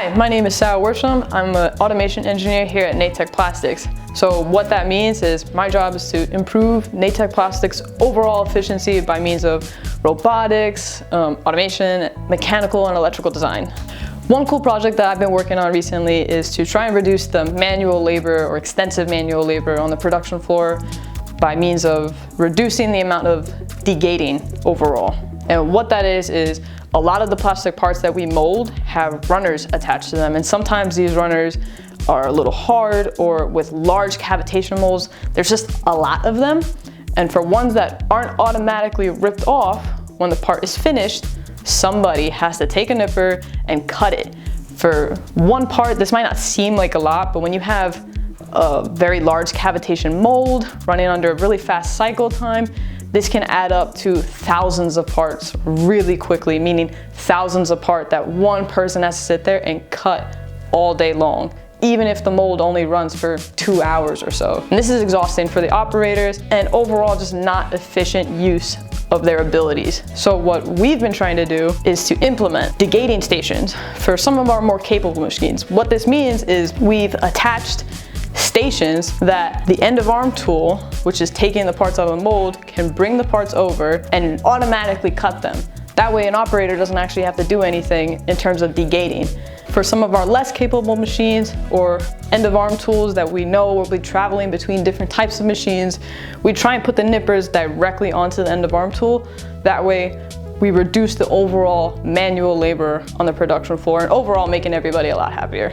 Hi, my name is Worsham. I'm an automation engineer here at Natech Plastics. So what that means is my job is to improve Natech Plastics' overall efficiency by means of robotics, automation, mechanical and electrical design. One cool project that I've been working on recently is to try and reduce the manual labor or extensive manual labor on the production floor by means of reducing the amount of degating overall. And what that is a lot of the plastic parts that we mold have runners attached to them, and sometimes these runners are a little hard, or with large cavitation molds, there's just a lot of them. And for ones that aren't automatically ripped off when the part is finished, somebody has to take a nipper and cut it. For one part, this might not seem like a lot, but when you have a very large cavitation mold running under a really fast cycle time, this can add up to thousands of parts really quickly, meaning thousands of parts that one person has to sit there and cut all day long, even if the mold only runs for 2 hours or so. And this is exhausting for the operators and overall just not efficient use of their abilities. So what we've been trying to do is to implement degating stations for some of our more capable machines. What this means is we've attached stations that the end of arm tool, which is taking the parts out of the mold, can bring the parts over and automatically cut them. That way an operator doesn't actually have to do anything in terms of degating. For some of our less capable machines or end of arm tools that we know will be traveling between different types of machines, we try and put the nippers directly onto the end of arm tool. That way we reduce the overall manual labor on the production floor and overall making everybody a lot happier.